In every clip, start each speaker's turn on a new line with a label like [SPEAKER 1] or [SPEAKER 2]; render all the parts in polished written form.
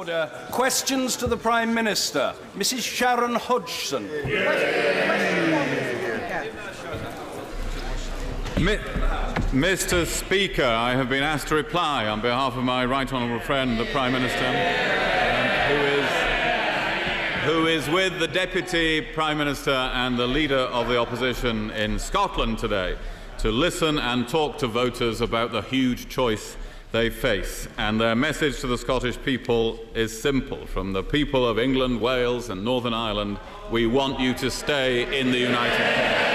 [SPEAKER 1] Order. Questions to the Prime Minister. Mrs Sharon Hodgson.
[SPEAKER 2] Mr. Speaker, I have been asked to reply on behalf of my right honourable friend, the Prime Minister, who is with the Deputy Prime Minister and the Leader of the Opposition in Scotland today to listen and talk to voters about the huge choice they face. And their message to the Scottish people is simple. From the people of England, Wales and Northern Ireland, we want you to stay in the United Kingdom.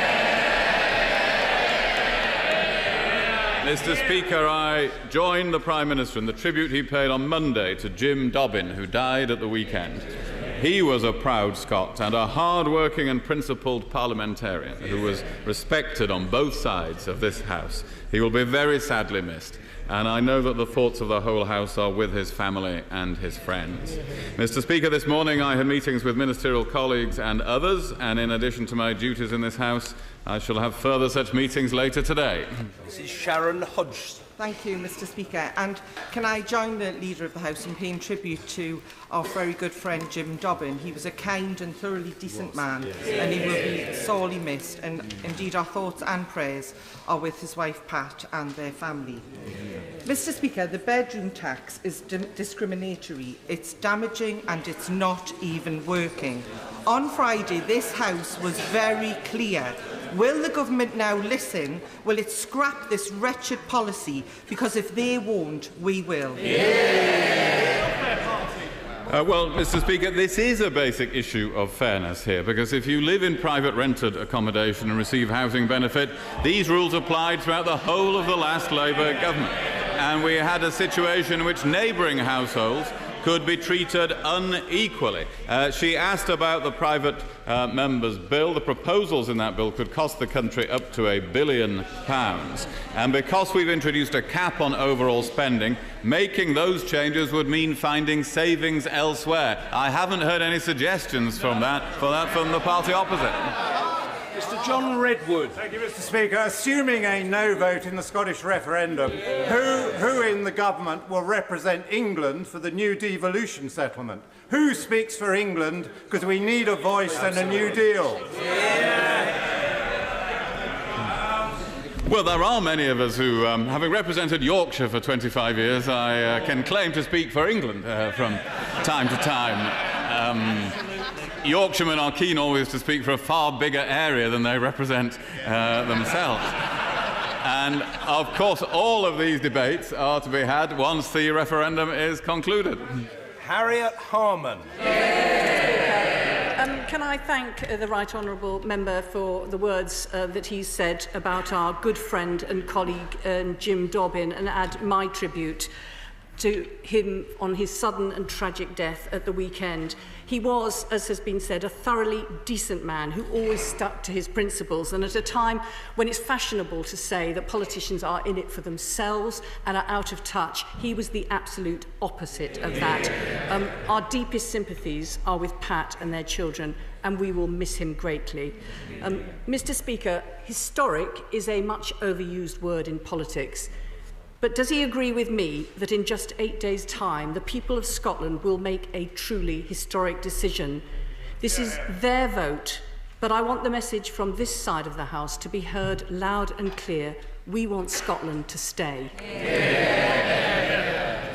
[SPEAKER 2] Mr. Speaker, I join the Prime Minister in the tribute he paid on Monday to Jim Dobbin, who died at the weekend. He was a proud Scot and a hard-working and principled parliamentarian who was respected on both sides of this House. He will be very sadly missed, and I know that the thoughts of the whole House are with his family and his friends. Mr. Speaker, this morning I had meetings with ministerial colleagues and others, and in addition to my duties in this House, I shall have further such meetings later today.
[SPEAKER 1] Mrs Sharon Hodgson.
[SPEAKER 3] Thank you, Mr. Speaker. And can I join the Leader of the House in paying tribute to our very good friend Jim Dobbin? He was a kind and thoroughly decent man, and he will be sorely missed. And indeed, our thoughts and prayers are with his wife Pat and their family. Mr. Speaker, the bedroom tax is discriminatory, it's damaging, and it's not even working. On Friday, this House was very clear. Will the government now listen? Will it scrap this wretched policy? Because if they won't, we will.
[SPEAKER 2] Well, Mr. Speaker, this is a basic issue of fairness here, because if you live in private rented accommodation and receive housing benefit, these rules applied throughout the whole of the last Labour government. And we had a situation in which neighbouring households could be treated unequally. She asked about the private member's bill. The proposals in that bill could cost the country up to £1 billion. And because we've introduced a cap on overall spending, making those changes would mean finding savings elsewhere. I haven't heard any suggestions from from the party opposite.
[SPEAKER 1] Mr John Redwood.
[SPEAKER 4] Thank you, Mr. Speaker. Assuming a no vote in the Scottish referendum, who in the government will represent England for the new devolution settlement? Who speaks for England? Because we need a voice and a new deal.
[SPEAKER 2] Well, there are many of us who, having represented Yorkshire for 25 years, I can claim to speak for England from time to time. Yorkshiremen are keen always to speak for a far bigger area than they represent themselves. And, of course, all of these debates are to be had once the referendum is concluded.
[SPEAKER 1] Harriet Harman.
[SPEAKER 5] Can I thank the Right Honourable Member for the words that he said about our good friend and colleague Jim Dobbin, and add my tribute to him on his sudden and tragic death at the weekend. He was, as has been said, a thoroughly decent man who always stuck to his principles, and at a time when it's fashionable to say that politicians are in it for themselves and are out of touch, he was the absolute opposite of that. Our deepest sympathies are with Pat and their children, and we will miss him greatly. Mr. Speaker, historic is a much overused word in politics. But does he agree with me that in just 8 days' time, the people of Scotland will make a truly historic decision? This is their vote, but I want the message from this side of the House to be heard loud and clear. We want Scotland to stay.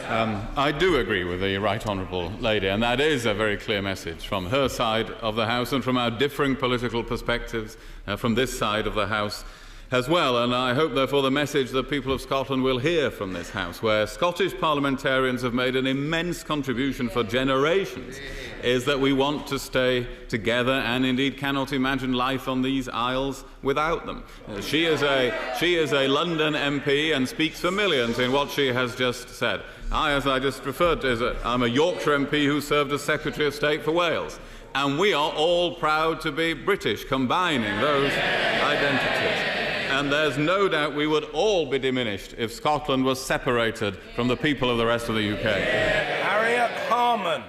[SPEAKER 2] I do agree with the Right Honourable Lady, and that is a very clear message from her side of the House and from our differing political perspectives from this side of the House as well. And I hope, therefore, the message the people of Scotland will hear from this House, where Scottish parliamentarians have made an immense contribution for generations, is that we want to stay together and indeed cannot imagine life on these isles without them. She is a London MP and speaks for millions in what she has just said. As I just referred to, I'm a Yorkshire MP who served as Secretary of State for Wales. And we are all proud to be British, combining those identities. And there's no doubt we would all be diminished if Scotland was separated from the people of the rest of the UK.
[SPEAKER 1] Harriet Harman.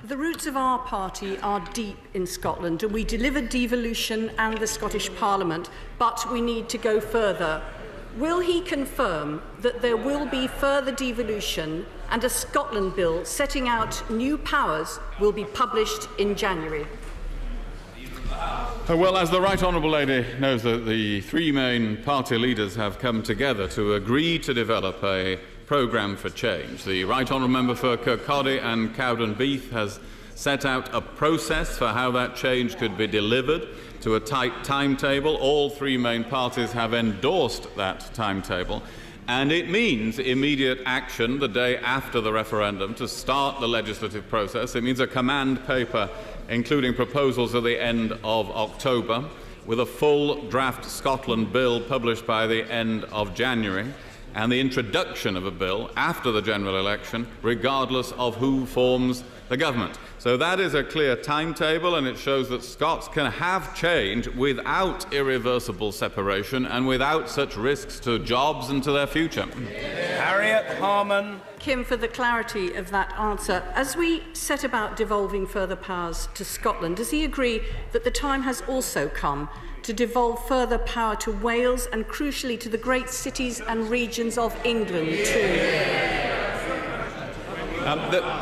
[SPEAKER 5] The roots of our party are deep in Scotland, and we delivered devolution and the Scottish Parliament, but we need to go further. Will he confirm that there will be further devolution and a Scotland bill setting out new powers will be published in January.
[SPEAKER 2] Well, as the Right Honourable Lady knows, the three main party leaders have come together to agree to develop a programme for change. The Right Honourable Member for Kirkcaldy and Cowdenbeath has set out a process for how that change could be delivered to a tight timetable. All three main parties have endorsed that timetable, and it means immediate action the day after the referendum to start the legislative process. It means a command paper including proposals at the end of October, with a full draft Scotland bill published by the end of January, and the introduction of a bill after the general election, regardless of who forms the government. So that is a clear timetable, and it shows that Scots can have change without irreversible separation and without such risks to jobs and to their future.
[SPEAKER 1] Harriet Harman.
[SPEAKER 5] Kim, for the clarity of that answer, as we set about devolving further powers to Scotland, does he agree that the time has also come to devolve further power to Wales and, crucially, to the great cities and regions of England too?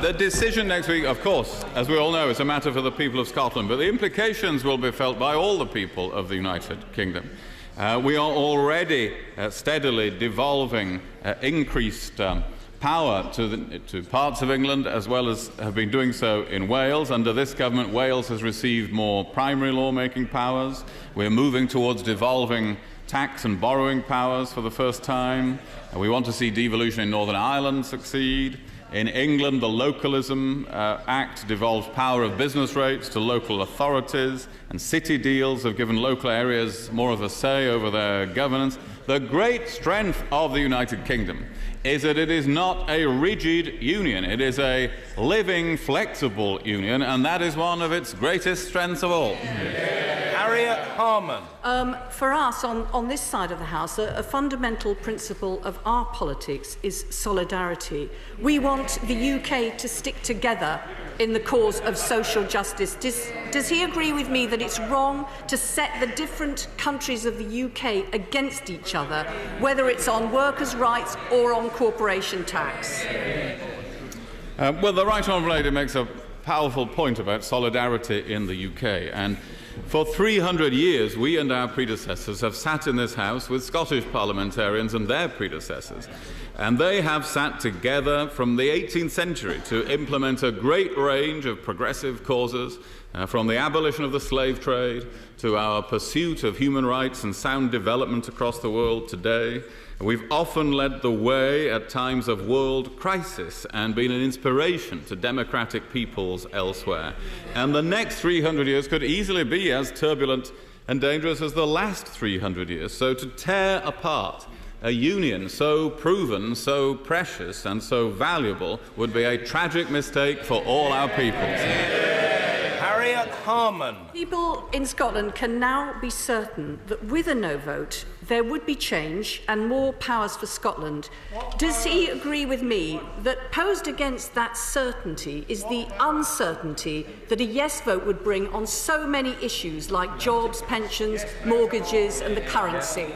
[SPEAKER 2] The decision next week, of course, as we all know, is a matter for the people of Scotland, but the implications will be felt by all the people of the United Kingdom. We are already steadily devolving increased power to parts of England, as well as have been doing so in Wales. Under this government, Wales has received more primary lawmaking powers. We're moving towards devolving tax and borrowing powers for the first time. We want to see devolution in Northern Ireland succeed. In England, the Localism Act devolves power of business rates to local authorities, and city deals have given local areas more of a say over their governance. The great strength of the United Kingdom is that it is not a rigid union. It is a living, flexible union, and that is one of its greatest strengths of all.
[SPEAKER 1] Harriet Harman.
[SPEAKER 5] For us, on this side of the House, a fundamental principle of our politics is solidarity. We want the UK to stick together in the cause of social justice. Does he agree with me that it's wrong to set the different countries of the UK against each other, whether it's on workers' rights or on corporation tax?
[SPEAKER 2] Well, the Right Honourable Lady makes a powerful point about solidarity in the UK, and for 300 years, we and our predecessors have sat in this House with Scottish parliamentarians and their predecessors, and they have sat together from the 18th century to implement a great range of progressive causes, from the abolition of the slave trade to our pursuit of human rights and sound development across the world today. We've often led the way at times of world crisis and been an inspiration to democratic peoples elsewhere. And the next 300 years could easily be as turbulent and dangerous as the last 300 years. So to tear apart a union so proven, so precious and so valuable would be a tragic mistake for all our peoples.
[SPEAKER 1] Harriet Harman.
[SPEAKER 5] People in Scotland can now be certain that with a no vote, there would be change and more powers for Scotland. Does he agree with me that posed against that certainty is the uncertainty that a yes vote would bring on so many issues like jobs, pensions, mortgages and the currency?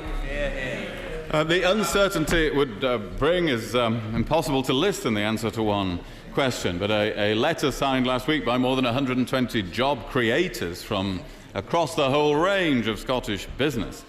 [SPEAKER 2] The uncertainty it would bring is impossible to list in the answer to one question, but a letter signed last week by more than 120 job creators from across the whole range of Scottish business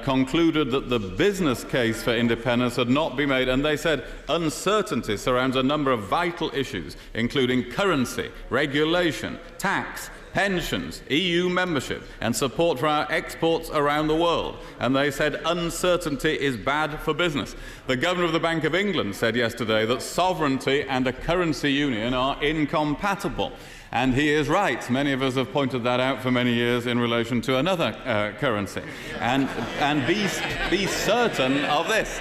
[SPEAKER 2] concluded that the business case for independence had not been made, and they said uncertainty surrounds a number of vital issues, including currency, regulation, tax, pensions, EU membership, and support for our exports around the world. And they said uncertainty is bad for business. The Governor of the Bank of England said yesterday that sovereignty and a currency union are incompatible. And he is right. Many of us have pointed that out for many years in relation to another currency. And be certain of this.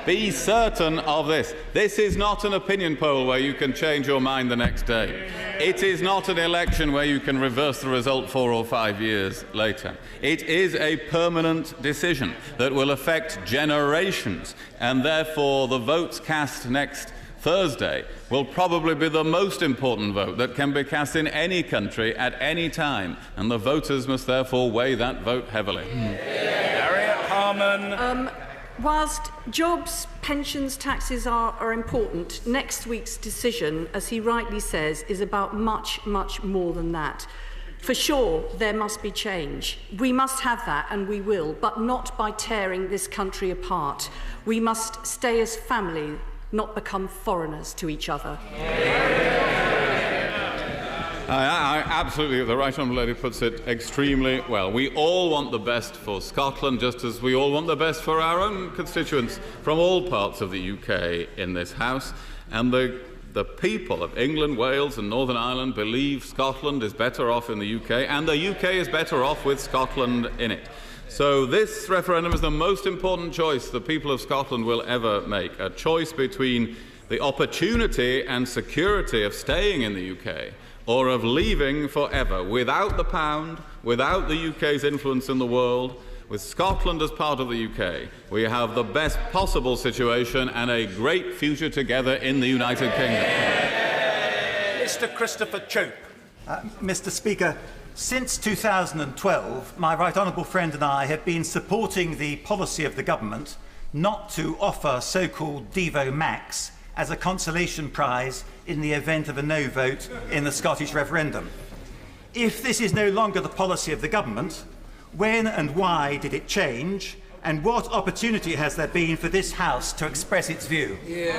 [SPEAKER 2] Be certain of this. This is not an opinion poll where you can change your mind the next day. It is not an election where you can reverse the result 4 or 5 years later. It is a permanent decision that will affect generations, and therefore the votes cast next Thursday will probably be the most important vote that can be cast in any country at any time, and the voters must therefore weigh that vote heavily.
[SPEAKER 1] Harriet Harman.
[SPEAKER 5] Whilst jobs, pensions, taxes are important, next week's decision, as he rightly says, is about much, much more than that. For sure, there must be change. We must have that, and we will, but not by tearing this country apart. We must stay as family, not become foreigners to each other.
[SPEAKER 2] I absolutely, the Right Honourable Lady puts it extremely well. We all want the best for Scotland, just as we all want the best for our own constituents from all parts of the UK in this House. And the people of England, Wales and Northern Ireland believe Scotland is better off in the UK, and the UK is better off with Scotland in it. So this referendum is the most important choice the people of Scotland will ever make, a choice between the opportunity and security of staying in the UK or of leaving forever, without the pound, without the UK's influence in the world. With Scotland as part of the UK, we have the best possible situation and a great future together in the United Kingdom.
[SPEAKER 1] Mr. Christopher Chope.
[SPEAKER 6] Mr. Speaker, since 2012, my right honourable friend and I have been supporting the policy of the government not to offer so-called Devo Max as a consolation prize in the event of a no vote in the Scottish referendum. If this is no longer the policy of the government, when and why did it change, and what opportunity has there been for this House to express its view?
[SPEAKER 2] It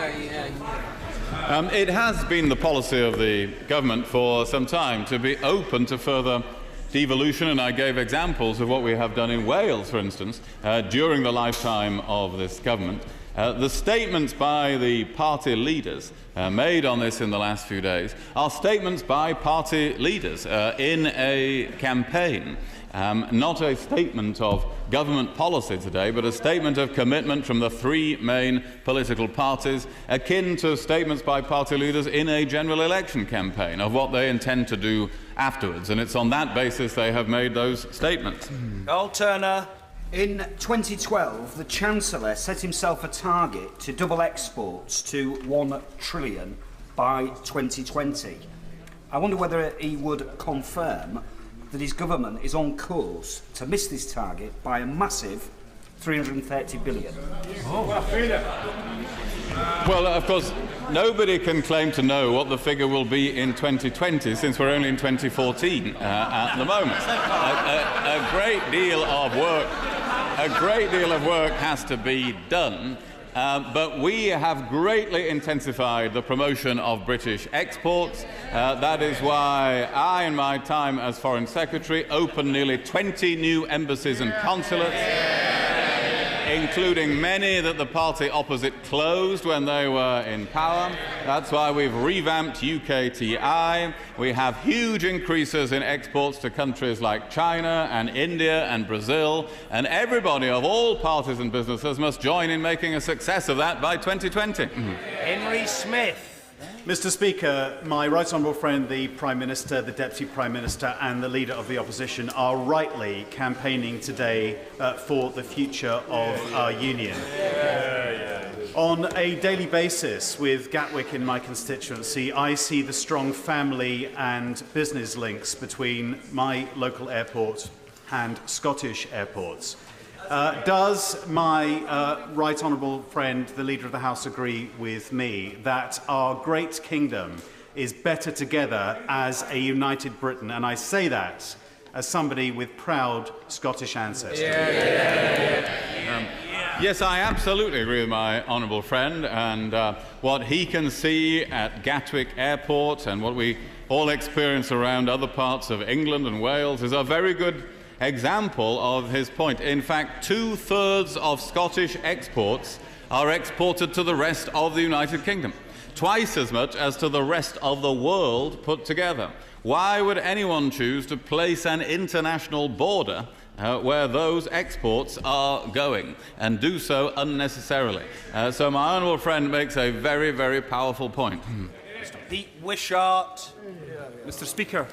[SPEAKER 2] has been the policy of the government for some time to be open to further devolution, and I gave examples of what we have done in Wales, for instance, during the lifetime of this government. The statements by the party leaders made on this in the last few days are statements by party leaders in a campaign. Not a statement of government policy today, but a statement of commitment from the three main political parties, akin to statements by party leaders in a general election campaign of what they intend to do afterwards. And it's on that basis they have made those statements.
[SPEAKER 1] Carl Turner.
[SPEAKER 7] In 2012, the Chancellor set himself a target to double exports to 1 trillion by 2020. I wonder whether he would confirm that his government is on course to miss this target by a massive 330 billion.
[SPEAKER 2] Well, of course, nobody can claim to know what the figure will be in 2020, since we're only in 2014 at the moment. A great deal of work has to be done. But we have greatly intensified the promotion of British exports. That is why I, in my time as Foreign Secretary, opened nearly 20 new embassies and consulates, including many that the party opposite closed when they were in power. That's why we've revamped UKTI. We have huge increases in exports to countries like China and India and Brazil, and everybody of all parties and businesses must join in making a success of that by 2020.
[SPEAKER 1] Henry Smith.
[SPEAKER 8] Mr. Speaker, my right honourable friend, the Prime Minister, the Deputy Prime Minister and the Leader of the Opposition are rightly campaigning today for the future of our Union. On a daily basis, with Gatwick in my constituency, I see the strong family and business links between my local airport and Scottish airports. Does my right honourable friend, the Leader of the House, agree with me that our great kingdom is better together as a united Britain? And I say that as somebody with proud Scottish ancestry.
[SPEAKER 2] Yes, I absolutely agree with my honourable friend, and what he can see at Gatwick Airport and what we all experience around other parts of England and Wales is a very good example of his point. In fact, 2/3 of Scottish exports are exported to the rest of the United Kingdom, twice as much as to the rest of the world put together. Why would anyone choose to place an international border where those exports are going, and do so unnecessarily? So my honourable friend makes a very, very powerful point.
[SPEAKER 1] Mr. Pete Wishart.
[SPEAKER 9] Mr. Speaker,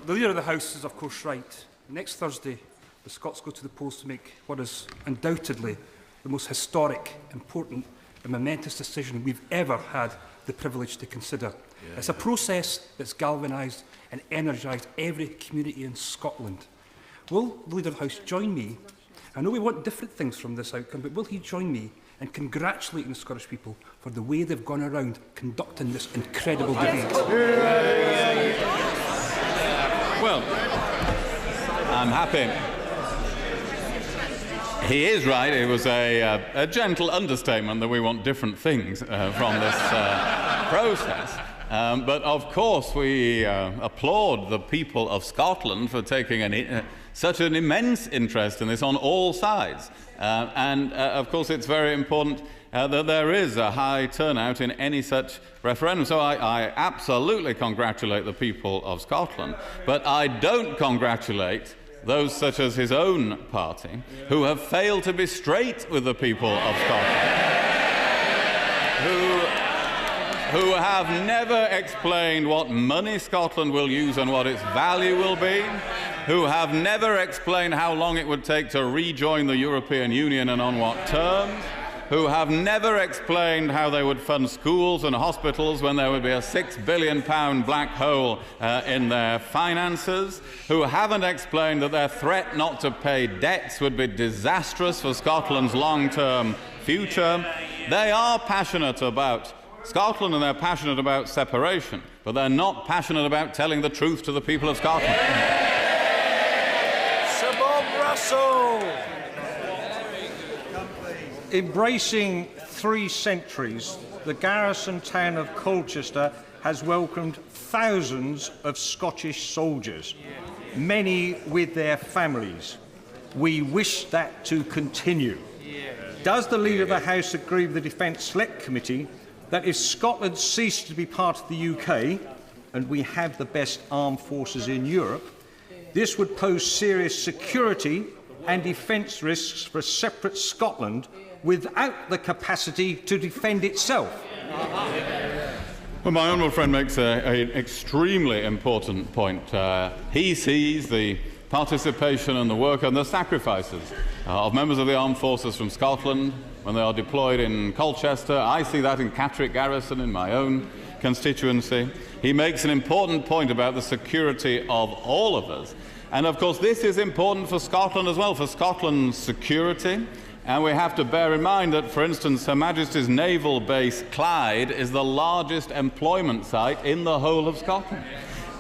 [SPEAKER 9] the Leader of the House is of course right. Next Thursday, the Scots go to the polls to make what is undoubtedly the most historic, important and momentous decision we've ever had the privilege to consider. It's a process that's galvanised and energised every community in Scotland. Will the Leader of the House join me I know we want different things from this outcome, but will he join me in congratulating the Scottish people for the way they've gone around conducting this incredible debate?
[SPEAKER 2] Well, I'm happy. He is right. It was a gentle understatement that we want different things from this process. But of course we applaud the people of Scotland for taking such an immense interest in this on all sides. And of course it's very important that there is a high turnout in any such referendum. So I absolutely congratulate the people of Scotland, but I don't congratulate those such as his own party who have failed to be straight with the people of Scotland, who have never explained what money Scotland will use and what its value will be, who have never explained how long it would take to rejoin the European Union and on what terms, who have never explained how they would fund schools and hospitals when there would be a £6 billion black hole in their finances, who haven't explained that their threat not to pay debts would be disastrous for Scotland's long-term future. They are passionate about Scotland and they're passionate about separation, but they're not passionate about telling the truth to the people of Scotland.
[SPEAKER 1] Sir Bob Russell! Embracing 3 centuries, the garrison town of Colchester has welcomed thousands of Scottish soldiers, many with their families. We wish that to continue. Does the Leader of the House agree with the Defence Select Committee that if Scotland ceased to be part of the UK, and we have the best armed forces in Europe, this would pose serious security and defence risks for a separate Scotland without the capacity to defend itself?
[SPEAKER 2] Well, my honourable friend makes an extremely important point. He sees the participation and the work and the sacrifices of members of the armed forces from Scotland when they are deployed in Colchester. I see that in Catterick Garrison in my own constituency. He makes an important point about the security of all of us. And of course this is important for Scotland as well, for Scotland's security. And we have to bear in mind that, for instance, Her Majesty's Naval Base Clyde is the largest employment site in the whole of Scotland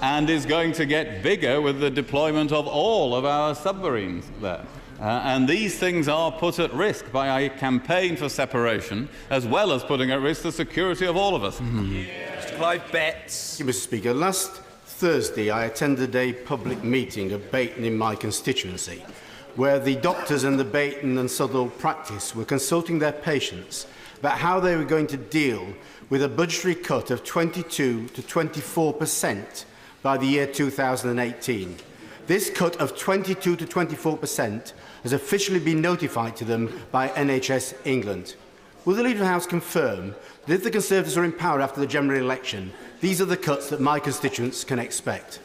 [SPEAKER 2] and is going to get bigger with the deployment of all of our submarines there. And these things are put at risk by a campaign for separation, as well as putting at risk the security of all of us.
[SPEAKER 1] Mr. Clive Betts.
[SPEAKER 10] Thank you, Mr. Speaker. Last Thursday, I attended a public meeting at Bayton in my constituency, where the doctors in the Bayton and Southall practice were consulting their patients about how they were going to deal with a budgetary cut of 22 to 24% by the year 2018. This cut of 22 to 24% has officially been notified to them by NHS England. Will the Leader of the House confirm that if the Conservatives are in power after the general election, these are the cuts that my constituents can expect?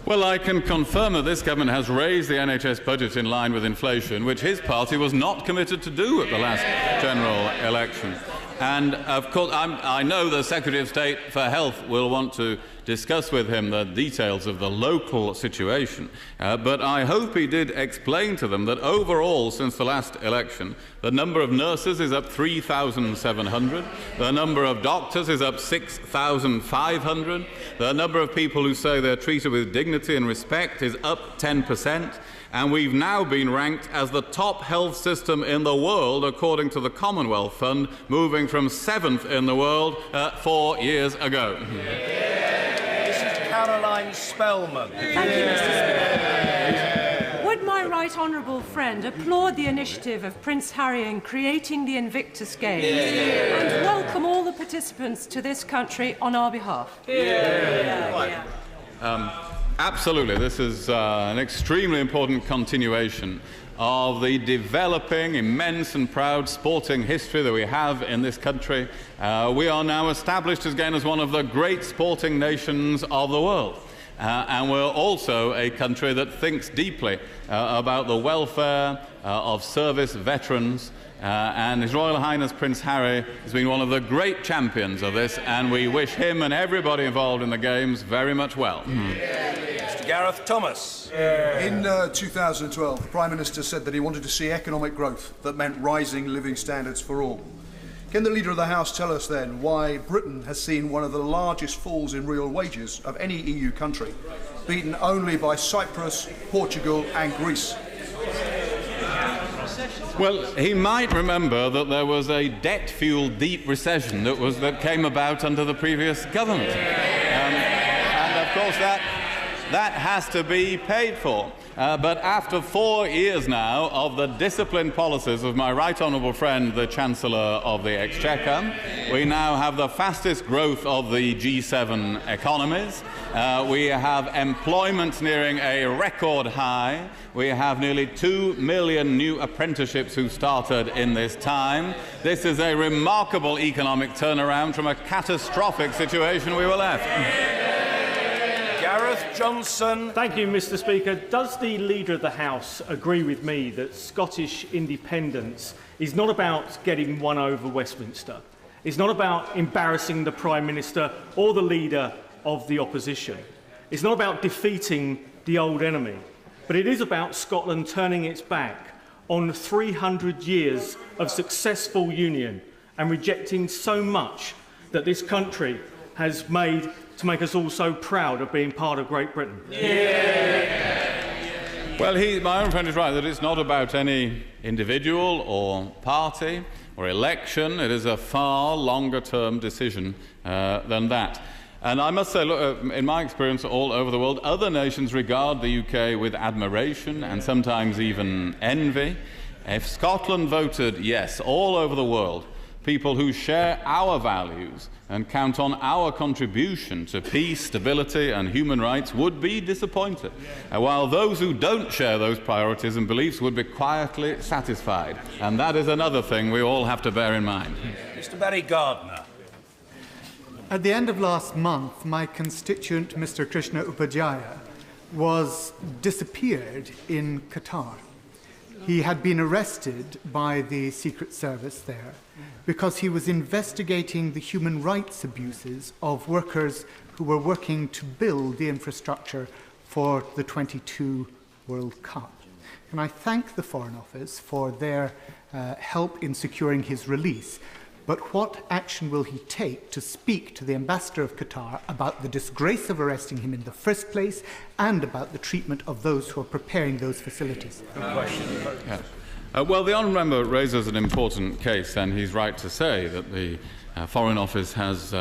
[SPEAKER 2] Well, I can confirm that this government has raised the NHS budget in line with inflation, which his party was not committed to do at the last general election. And, of course, I know the Secretary of State for Health will want to discuss with him the details of the local situation, but I hope he did explain to them that overall, since the last election, the number of nurses is up 3,700, the number of doctors is up 6,500, the number of people who say they're treated with dignity and respect is up 10%, and we've now been ranked as the top health system in the world according to the Commonwealth Fund, moving from 7th in the world 4 years ago.
[SPEAKER 1] Caroline Spellman.
[SPEAKER 11] Thank you, Mr. Speaker. Would my right honourable friend applaud the initiative of Prince Harry in creating the Invictus Games and welcome all the participants to this country on our behalf?
[SPEAKER 2] Absolutely. This is an extremely important continuation of the developing, immense and proud sporting history that we have in this country. We are now established again as one of the great sporting nations of the world. and we're also a country that thinks deeply about the welfare of service veterans. And His Royal Highness Prince Harry has been one of the great champions of this, and we wish him and everybody involved in the Games very much well.
[SPEAKER 12] Mr. Gareth Thomas.
[SPEAKER 13] In 2012, the Prime Minister said that he wanted to see economic growth that meant rising living standards for all. Can the Leader of the House tell us then why Britain has seen one of the largest falls in real wages of any EU country, beaten only by Cyprus, Portugal and Greece?
[SPEAKER 2] Well, he might remember that there was a debt-fueled deep recession that came about under the previous government. And of course that has to be paid for. But after 4 years now of the disciplined policies of my right honourable friend, the Chancellor of the Exchequer, we now have the fastest growth of the G7 economies. We have employment nearing a record high. We have nearly 2 million new apprenticeships who started in this time. This is a remarkable economic turnaround from a catastrophic situation we were left.
[SPEAKER 12] Gareth Johnson.
[SPEAKER 14] Thank you, Mr. Speaker. Does the Leader of the House agree with me that Scottish independence is not about getting one over Westminster? It's not about embarrassing the Prime Minister or the Leader of the Opposition. It's not about defeating the old enemy. But it is about Scotland turning its back on 300 years of successful union and rejecting so much that this country has made to make us all so proud of being part of Great Britain.
[SPEAKER 2] Well, my own friend is right that it's not about any individual or party or election. It is a far longer-term decision than that. And I must say, look, in my experience all over the world, other nations regard the UK with admiration and sometimes even envy. If Scotland voted yes all over the world, people who share our values and count on our contribution to peace, stability and human rights would be disappointed, while those who don't share those priorities and beliefs would be quietly satisfied. And that is another thing we all have to bear in mind.
[SPEAKER 12] Mr. Barry Gardner.
[SPEAKER 15] At the end of last month, my constituent, Mr. Krishna Upadhyaya, was disappeared in Qatar. He had been arrested by the Secret Service there because he was investigating the human rights abuses of workers who were working to build the infrastructure for the 22 World Cup. And I thank the Foreign Office for their help in securing his release. But what action will he take to speak to the ambassador of Qatar about the disgrace of arresting him in the first place and about the treatment of those who are preparing those facilities?
[SPEAKER 12] Good question.
[SPEAKER 2] Yeah. Well, the honourable member raises an important case, and he's right to say that the Foreign Office has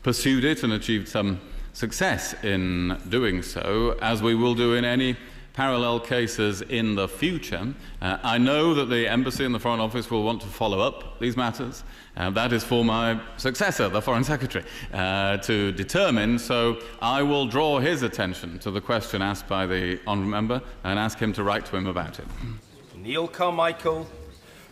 [SPEAKER 2] pursued it and achieved some success in doing so, as we will do in any parallel cases in the future. I know that the Embassy and the Foreign Office will want to follow up these matters. That is for my successor, the Foreign Secretary, to determine. So I will draw his attention to the question asked by the honourable member and ask him to write to him about it.
[SPEAKER 12] Neil Carmichael.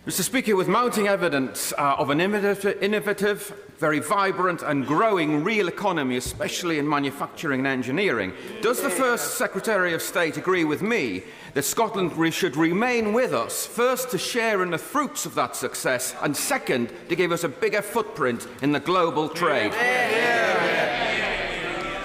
[SPEAKER 16] Mr. Speaker, with mounting evidence of an innovative, very vibrant and growing real economy, especially in manufacturing and engineering, does the First Secretary of State agree with me that Scotland should remain with us, first to share in the fruits of that success, and second, to give us a bigger footprint in the global trade?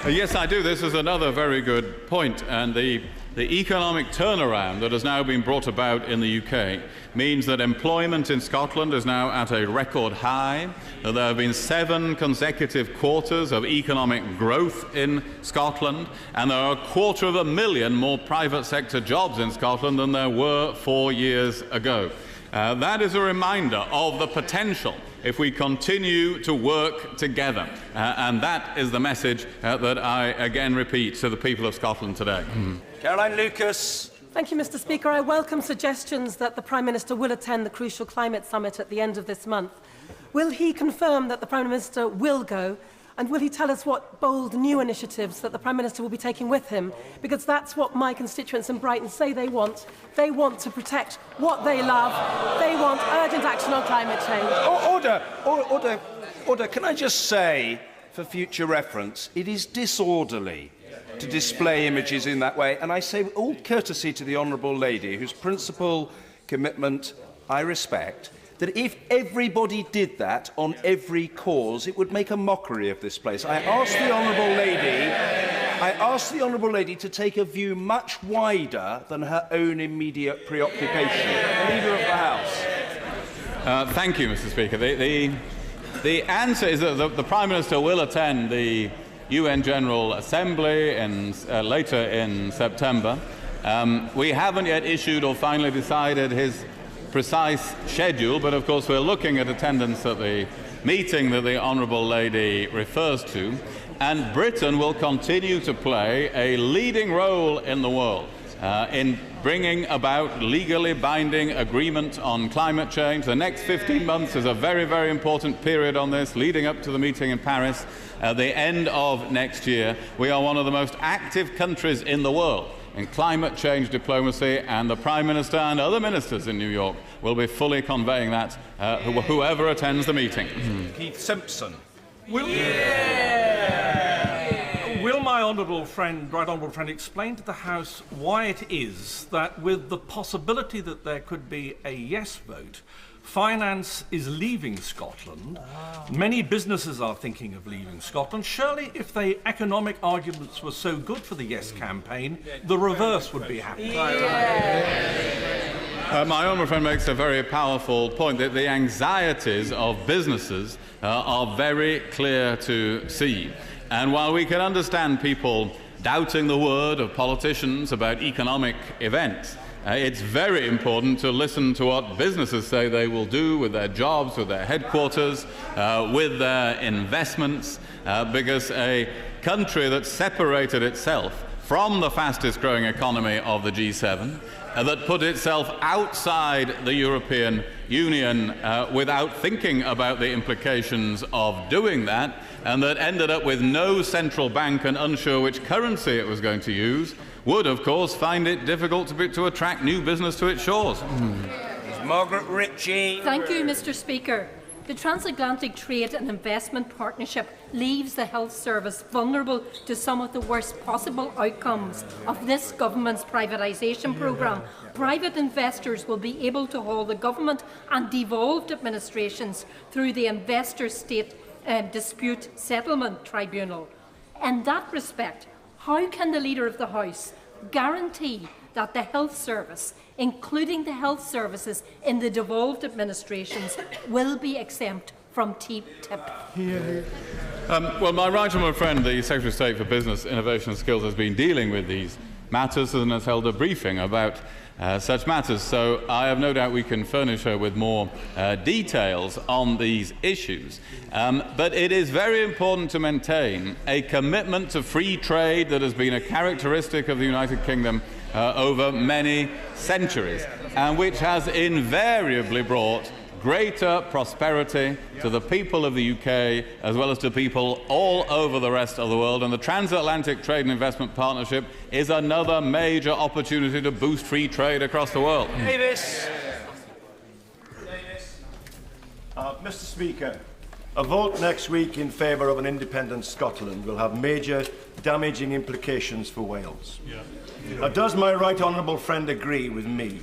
[SPEAKER 2] Yes, I do. This is another very good point. And the economic turnaround that has now been brought about in the UK means that employment in Scotland is now at a record high. There have been 7 consecutive quarters of economic growth in Scotland, and there are 250,000 more private sector jobs in Scotland than there were 4 years ago. That is a reminder of the potential if we continue to work together. And that is the message that I again repeat to the people of Scotland today.
[SPEAKER 12] Caroline Lucas.
[SPEAKER 17] Thank you, Mr. Speaker. I welcome suggestions that the Prime Minister will attend the crucial climate summit at the end of this month. Will he confirm that the Prime Minister will go? And will he tell us what bold new initiatives that the Prime Minister will be taking with him? Because that's what my constituents in Brighton say they want. They want to protect what they love. They want urgent action on climate change.
[SPEAKER 12] Order. Can I just say, for future reference, it is disorderly to display images in that way. And I say with all courtesy to the honourable lady, whose principal commitment I respect, that if everybody did that on every cause, it would make a mockery of this place. I ask the honourable lady to take a view much wider than her own immediate preoccupation. Leader of the House.
[SPEAKER 2] Thank you, Mr. Speaker. The answer is that the Prime Minister will attend the UN General Assembly later in September. We haven't yet issued or finally decided his precise schedule, but of course we're looking at attendance at the meeting that the Honourable Lady refers to, and Britain will continue to play a leading role in the world in bringing about legally binding agreement on climate change. The next 15 months is a very, very important period on this, leading up to the meeting in Paris at the end of next year. We are one of the most active countries in the world in climate change diplomacy, and the Prime Minister and other ministers in New York will be fully conveying that, whoever attends the meeting.
[SPEAKER 12] Keith Simpson.
[SPEAKER 18] Will my right honourable friend, explain to the House why it is that, with the possibility that there could be a yes vote, finance is leaving Scotland? Many businesses are thinking of leaving Scotland. Surely, if the economic arguments were so good for the yes campaign, the reverse would be happening.
[SPEAKER 2] My honourable friend makes a very powerful point that the anxieties of businesses are very clear to see. And while we can understand people doubting the word of politicians about economic events, it's very important to listen to what businesses say they will do with their jobs, with their headquarters, with their investments, because a country that separated itself from the fastest growing economy of the G7, that put itself outside the European Union without thinking about the implications of doing that, and that ended up with no central bank and unsure which currency it was going to use, would, of course, find it difficult to attract new business to its shores.
[SPEAKER 12] Margaret Ritchie.
[SPEAKER 19] Thank you, Mr. Speaker. The Transatlantic Trade and Investment Partnership leaves the health service vulnerable to some of the worst possible outcomes of this government's privatisation programme. Private investors will be able to hold the government and devolved administrations through the Investor-State Dispute Settlement Tribunal. In that respect, how can the Leader of the House guarantee that the health service, including the health services in the devolved administrations, will be exempt from TTIP?
[SPEAKER 2] Well, my right honourable friend, the Secretary of State for Business, Innovation and Skills, has been dealing with these matters and has held a briefing about such matters. So I have no doubt we can furnish her with more details on these issues. But it is very important to maintain a commitment to free trade that has been a characteristic of the United Kingdom over many centuries, and which has invariably brought greater prosperity to the people of the UK as well as to people all over the rest of the world. And the Transatlantic Trade and Investment Partnership is another major opportunity to boost free trade across the world.
[SPEAKER 12] Davis.
[SPEAKER 20] Mr. Speaker, a vote next week in favour of an independent Scotland will have major damaging implications for Wales. Does my right honourable friend agree with me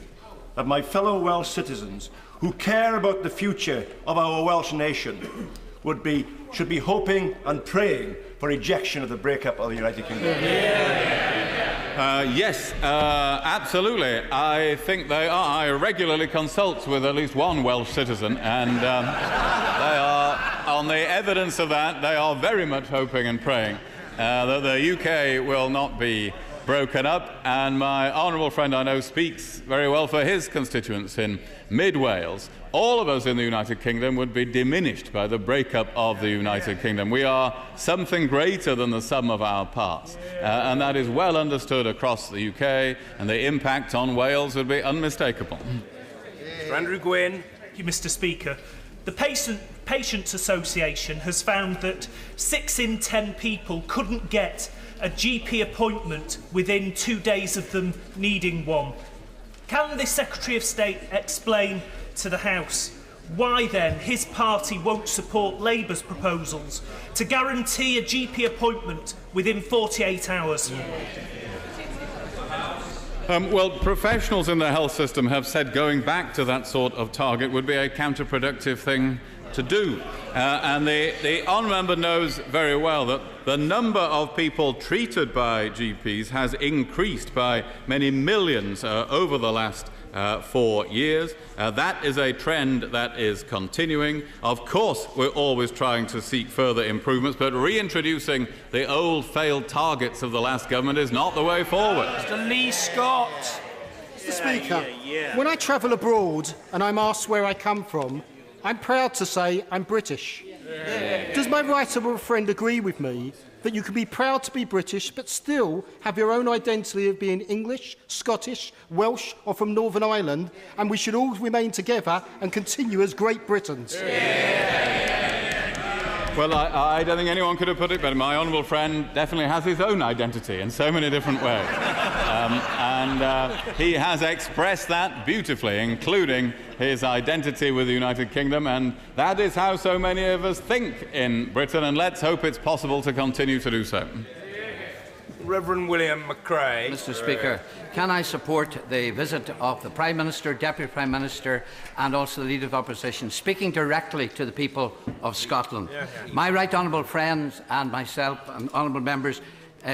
[SPEAKER 20] that my fellow Welsh citizens who care about the future of our Welsh nation should be hoping and praying for ejection of the breakup of the United Kingdom?
[SPEAKER 2] Yes, absolutely. I think they are. I regularly consult with at least one Welsh citizen, and they are, on the evidence of that, they are very much hoping and praying that the UK will not be broken up. And my honourable friend, I know, speaks very well for his constituents in mid-Wales. All of us in the United Kingdom would be diminished by the breakup of the United Kingdom. We are something greater than the sum of our parts, and that is well understood across the UK, and the impact on Wales would be unmistakable.
[SPEAKER 12] Andrew Gwynn.
[SPEAKER 21] Thank you, Mr. Speaker. The Patients Association has found that 6 in 10 people couldn't get a GP appointment within 2 days of them needing one. Can the Secretary of State explain to the House why then his party won't support Labour's proposals to guarantee a GP appointment within 48 hours.
[SPEAKER 2] Well, professionals in the health system have said going back to that sort of target would be a counterproductive thing to do. And the honourable member knows very well that the number of people treated by GPs has increased by many millions over the last 4 years. That is a trend that is continuing. Of course, we're always trying to seek further improvements, but reintroducing the old failed targets of the last government is not the way forward.
[SPEAKER 21] Mr. Lee Scott.
[SPEAKER 3] Mr. Speaker, when I travel abroad and I'm asked where I come from, I'm proud to say I'm British. Does my right honourable friend agree with me that you can be proud to be British but still have your own identity of being English, Scottish, Welsh or from Northern Ireland, and we should all remain together and continue as Great Britons?
[SPEAKER 2] Well, I don't think anyone could have put it better. My honourable friend definitely has his own identity in so many different ways. He has expressed that beautifully, including his identity with the United Kingdom, and that is how so many of us think in Britain, and let's hope it's possible to continue to do so.
[SPEAKER 12] Reverend William McCrae.
[SPEAKER 22] Mr. Speaker, can I support the visit of the Prime Minister, Deputy Prime Minister and also the Leader of the Opposition, speaking directly to the people of Scotland? My right honourable friends and myself and honourable members,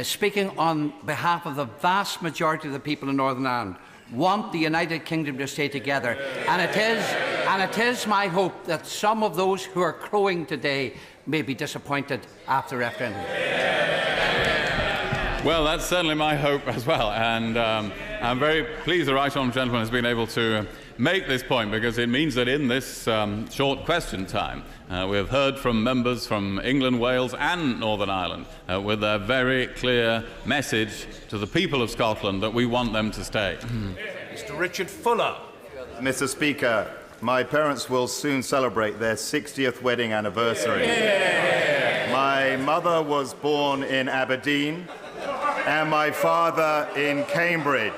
[SPEAKER 22] speaking on behalf of the vast majority of the people in Northern Ireland, want the United Kingdom to stay together. And it is my hope that some of those who are crowing today may be disappointed after the referendum.
[SPEAKER 2] Well, that's certainly my hope as well, and I'm very pleased the right honourable gentleman has been able to make this point, because it means that in this short question time we have heard from members from England, Wales and Northern Ireland with a very clear message to the people of Scotland that we want them to stay.
[SPEAKER 12] Mr. Richard Fuller.
[SPEAKER 23] Mr. Speaker, my parents will soon celebrate their 60th wedding anniversary. My mother was born in Aberdeen and my father in Cambridge.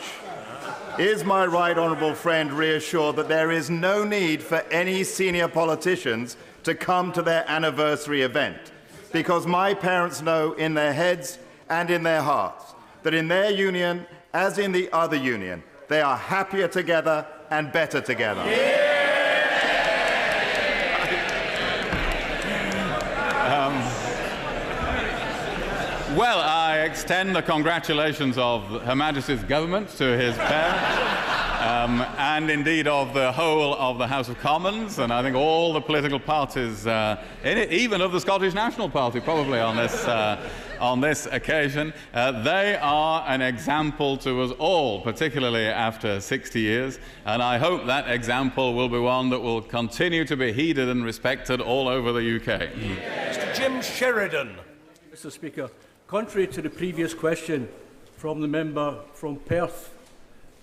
[SPEAKER 23] Is my right honourable friend reassured that there is no need for any senior politicians to come to their anniversary event? Because my parents know in their heads and in their hearts that in their union, as in the other union, they are happier together and better together.
[SPEAKER 2] Well, I extend the congratulations of Her Majesty's government to his parents, and indeed of the whole of the House of Commons, and I think all the political parties in it, even of the Scottish National Party, probably on this occasion. They are an example to us all, particularly after 60 years, and I hope that example will be one that will continue to be heeded and respected all over the UK.
[SPEAKER 12] Mr. Jim Sheridan.
[SPEAKER 24] Mr. Speaker, contrary to the previous question from the member from Perth,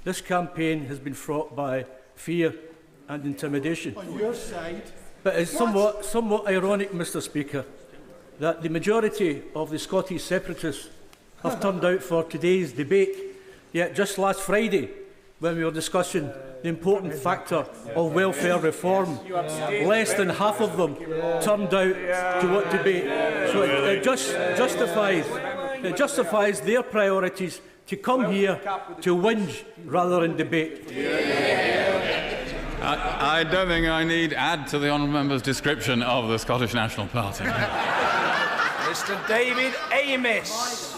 [SPEAKER 24] this campaign has been fraught by fear and intimidation.
[SPEAKER 3] On your side.
[SPEAKER 24] But it's somewhat ironic, Mr. Speaker, that the majority of the Scottish separatists have turned out for today's debate, yet just last Friday, when we were discussing the important factor of welfare reform, less than half of them turned out to what debate. So it justifies their priorities to come here to whinge rather than debate.
[SPEAKER 2] I don't think I need add to the honourable member's description of the Scottish National Party.
[SPEAKER 12] Mr. David Amis.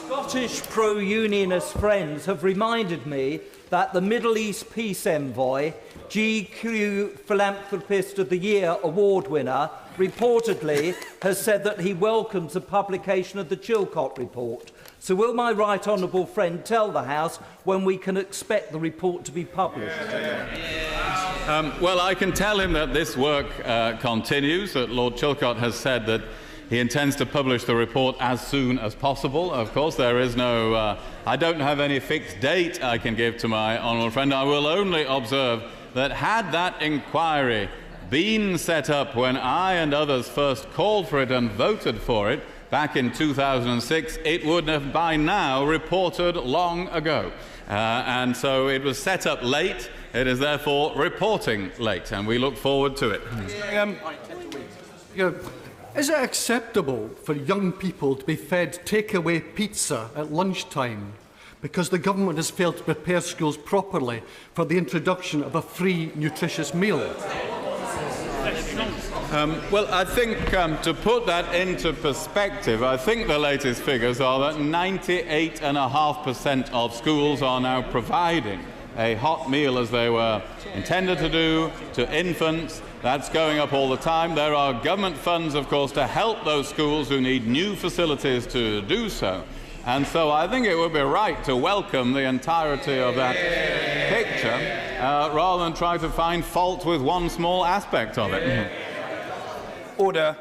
[SPEAKER 25] Scottish pro-unionist friends have reminded me that the Middle East Peace Envoy, GQ Philanthropist of the Year award winner, reportedly has said that he welcomes the publication of the Chilcot report. So will my right honourable friend tell the House when we can expect the report to be published?
[SPEAKER 2] Well, I can tell him that this work continues, that Lord Chilcot has said that he intends to publish the report as soon as possible. Of course, there is no... I don't have any fixed date I can give to my honourable friend. I will only observe that had that inquiry been set up when I and others first called for it and voted for it, back in 2006, it would have by now reported long ago. And so it was set up late. It is therefore reporting late, and we look forward to it.
[SPEAKER 3] Is it acceptable for young people to be fed takeaway pizza at lunchtime because the government has failed to prepare schools properly for the introduction of a free, nutritious meal?
[SPEAKER 2] Well, I think to put that into perspective, I think the latest figures are that 98.5% of schools are now providing a hot meal, as they were intended to do, to infants. That's going up all the time. There are government funds, of course, to help those schools who need new facilities to do so. And so I think it would be right to welcome the entirety of that picture rather than try to find fault with one small aspect of it.
[SPEAKER 12] Order.